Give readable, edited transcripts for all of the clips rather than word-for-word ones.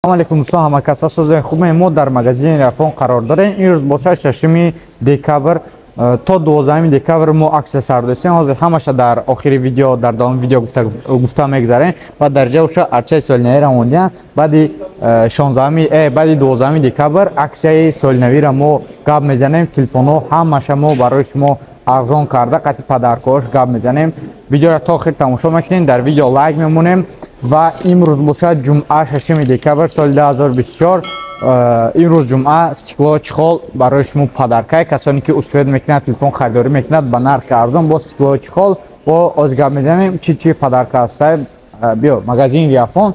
Алейкум دوستان همه کسا سوزن خوبه ما در مغازین رفون قرار داریم. این روز باشه 6 دکبر تا 12 دکبر ما عکس سر داشتیم. حاضر همش در آخر ویدیو در دام ویدیو گفته میگذاریم و در جاش ارچه سال نوی را موندیم. بعد 16 بعد 12 دکبر عکس سال نوی را ما گپ میزنیم. تلفن همش ما برای شما ارزان کرده قطعی پدرکاش گپ میزنیم. ویدیو را تا آخر تماشا میکنین. در ویدیو لایک میمونیم. و امروز باشد جمعه 6 دکبر سال 2024. امروز جمعه استیکلو چخال برای شما پدرکای کسانی که اسکرید میکنند تلفن خریداری میکنند با نرخ ارزان با استیکلو چخال و از گپ میزنیم چی پدرکا است. بیا مغازین ریافون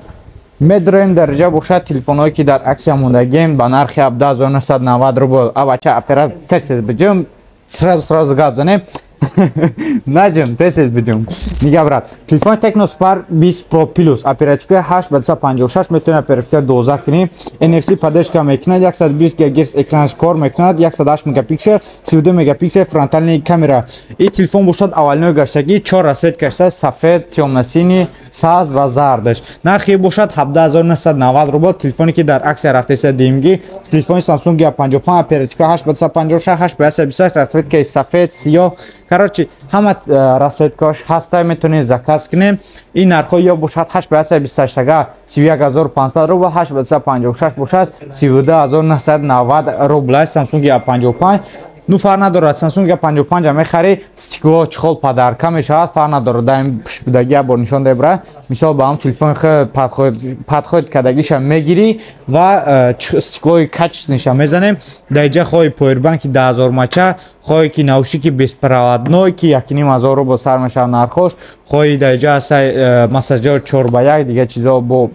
میدریم درجه باشد تلفنایی که در عکس موندگیم با نرخ 17990 روبل. بچه اپرات تست بجم سراز گپ زنیم. نجم تسیز بدیم. میگه برات تلفن تکنو سپار 20 پرو پلوس اپراتیو 856 میتونه اپراتیو 12 کنیم. NFC پدشکا میکنه 120 گیگاهرتز اکرانش کار میکنه 108 مگاپیکسل 32 مگاپیکسل فرونتال کامera. این تلفن باشد اولنوی گشتگی 4 رسید کرده سفید تیمنسینی ساز و زردش. نرخی باشد 17990 روبل. تلفنی که در عکس رفته است دیمگی تلفن سامسونگ 55 اپراتیو 856 828 رفته که سفید سیاه короче همه رسیدکاش هسته میتونید زکاس کنیم. این نرخ یا باشد 828 تگه 31500 روبل 856 باشد 32990 روبل. سامسونگ 55 نو فرق ندارد. سامسونگ 55 میخری استیکلو چخال پدرکا میشود فرق ندارد. دایم بدگی با نشان دبره مثال با هم تلفن پدخود کدگیش میگیری و استیکلوی کچ نشان میزنیم. دیجا خواهی پاوربانک 10000 مچه خواهی که نوشیکی 299 که 1500 روبل سر میشه نرخش. خواهی دیجا مساجر 4x1 دیگه چیزا با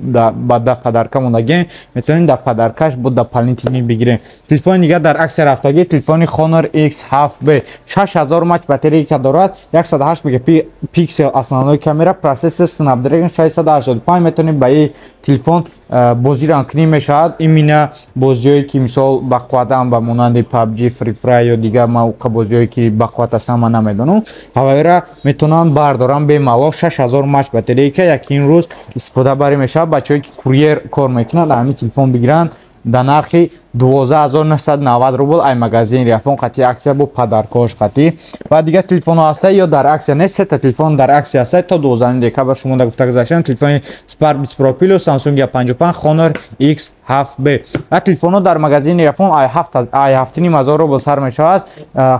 دا پدرکا موندگیم میتونین دا پدرکاش با دا پلنتینی بگیریم. تلفن دیگه در عکس رفتگی تلفن خونر X7B 6000 ماچ باتری که دارد 108 مگاپیکسل اساسنوی کامera پروسسور سنپدراگون 685 میتونید با این تلفن بازی ران کنیم میشود. این مینا بازیایی که مثال بقوادم با مانند PUBG فری فایر یا دیگه موقع بازیایی که بقواد است من نمیدونم هوایرا میتونن بردارن به مالا 6000 ماچ باتری که یکی روز استفاده بری میشه. بچه‌ای که کوریر کار میکنن همین تلفن بگیرن در نرخ 12990 روبل. ای مغازین ریافون قطعی عکس با پدرکاش قطعی و دیگه تلفن هست یا در عکس نیست. تلفن در عکس است تا 12 دکبر شما در گفته گذاشتن. تلفن سپار 20 پرو پلوس سامسونگ 55 خونر X7B. تلفن در مغازین ریافون ای 7500 روبل سر می شود.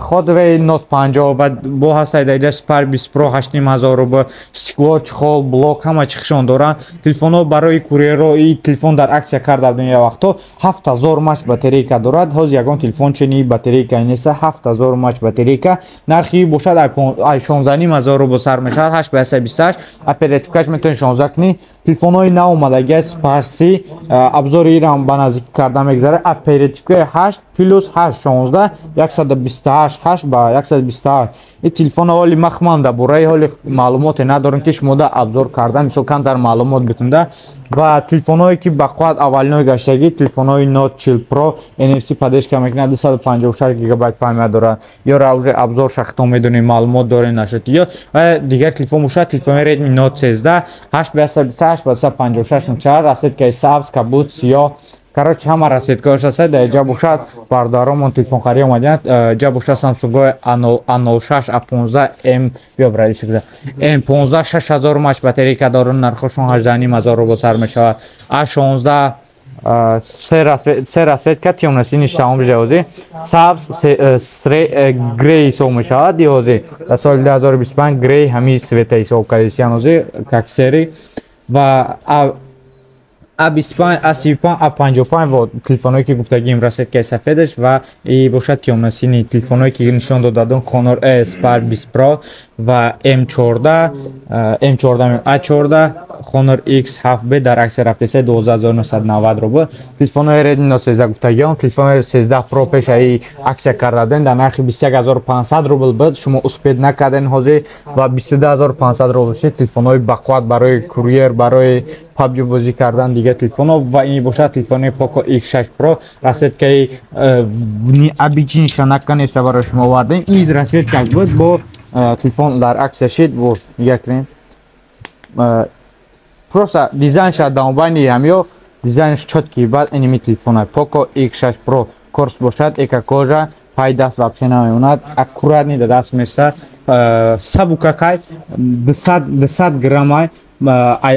خود و نوت 50 و با هست دیگه سپار 20 پرو 8500 روبل. استیکلو چخال بلوک همه چخشون دارن. تلفن برای کوریر این تلفن در عکس کرده دنیا وقتو 7000 ماچ باتری که دارد. هاز یگان تلفن چنی باتری که نیست 7000 ماچ باتری که نرخی باشد ای 16500 روبل سر می شود. 828 اپراتیوکاش میتونید 16 کنی. تلفن های نو اومدگی سپارسی ابزار ایران به نزدیک کرده میگذاره. اپراتیو 8 پلوس 816 128 8 با 128. این تلفن حالی مخمانده برای حالی معلومات ندارن که شما ابزار کرده مثل کم در معلومات بتونده. و تلفن هایی که بقواد اولنوی گشتگی تلفن های نوت 40 پرو NFC پدش که میکنه 256 گیگابایت پایمه داره یا روش ابزار شخصا میدونی معلومات داره نشد یا دیگر تلفن موشه تلفن ریدمی نوت 13 828 256 4 رسید که سبز کبوت سیاه короче همه رسیدکاش است. در جا باشد بردارم تلفن خرید اومدن جا باشد سامسونگ A06 A15M بیا برای سکده M15 6000 ماچ باتری که دارن نرخشون 18500 روبل سر میشود. A16 سه رسید که تیمنسینی شام جوزی سبز گری سو میشود دیوزی در سال 2025 گری همی سویته سو کالیسیانوزی کاکسری و A25 A35 A55 و تلفنایی که گفتگیم رسید که سفیدش و این باشد تیمنسینی تلفنایی که نشان دادن خونر سپار 20 پرو و M14 A14 خونر X7B در عکس رفته است 12990 روبل. تلفن ریدمی نوت 13 گفتگیم تلفن 13 پرو پیش ای عکس کردن در نرخ 21500 روبل بود. شما اسپید نکردن حاضر و 22500 روبل شد. تلفنای بقواد برای کوریر برای PUBG بازی کردن دیگه تلفن و این باشد تلفن پوکو X6 پرو رسید که ابیچین شنکه نیست برای شما آوردیم. این رسید که بود با تلفن در عکس شد و یک ریم پروسه دیزاین شد دامبانی همیو дизайнш чёткий, баъд иними телефона Poco X6 Pro корс бошад, экокожа, пай даст вообще намеонад, аккуратни да даст меса, сабукакай 200 граммай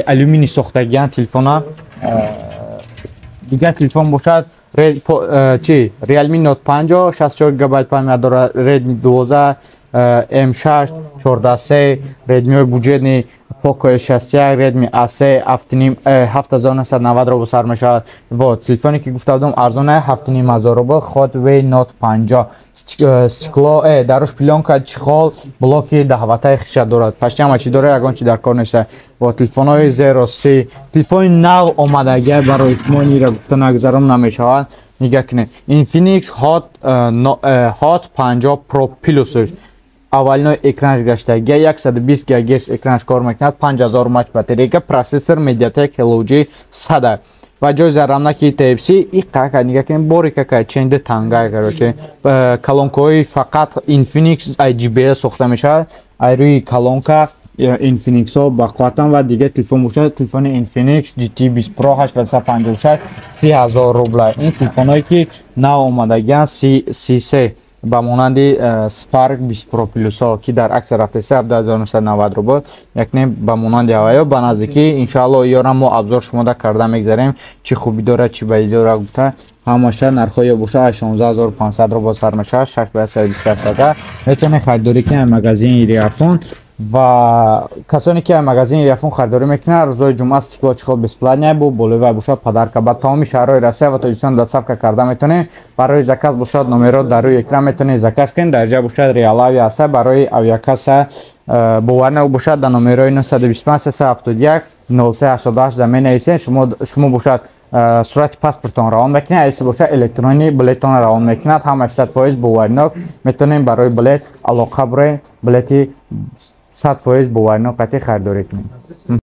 алюминий сохтагиан телефона. Дигар телефон бошад чи Realme Note 50 64 ГБ память дорад, Redmi 12 M6 14C, Redmi буҷетни Poco S61, Redmi A3 7990 рубл сар мешавад. Вот телефоне ки гуфта будам арзоне 7500 рубл, Hotway Note 50 стекло дарош пленка, чихол, блоки даҳватаи хиша дорад. Пашчама чи дора ягон чи дар кор неста. Вот телефонои 0C, телефони нав омадагӣ барои шумо ира гуфта нагзарам намешавад. Нигаҳ кинед. Infinix Hot 50 Pro Plus аввалинои экранаш гаштагиа 120 ГГц экранаш кор мекунад, 5000 мАч батарейка, процессор Mediatek Helio G 100 ва ҷои зарамнаки Type-C иқака нигаҳ кинед бори кака ченди тангай короче колонкаҳои фақат Infinix IGBS сохта мешавад. Айрӯи колонка Infinix-о бақувватан ва дигар телефон бошад, телефони Infinix GT20 Pro 856 3000 рубла. Ин телефонҳое ки нав омадагиан C3 ба монанди Spark 20 Pro Plus ки дар акса рафтаиста 17990 рубл, якне ба монанди аваё ба наздикӣ иншаалло ёрам мо абзор шумода карда мегзарем чӣ хубӣ дорад чӣ бади дорад гуфта ҳамаша нархҳое боша 16500 рубл сар мешавад 628 метавонед харидорӣ кунед магазини Риафон ва касоне ки магазини Риафон харидорӣ мекунанд рӯзои ҷумъа стекло чихол бесплатния бу болои вай бошад падарка ба тамоми шаҳрҳои Россия ва Тоҷикистон доставка карда метавонед. Барои заказ бошад номеро дар рӯи экран метавонед заказ кунед. Дар ҷа бошад реалави аста барои авиакаса боварнак бошад дар номерои 925 371 0388 заменависед. шумо бошад сурати паспортон равон мекунед, айси бошад электронии билетон равон мекунад, ҳамаш 100% боварнок метавонед барои билет алоқа буред, билети 100% боварнок қатъи харидорӣ кунед.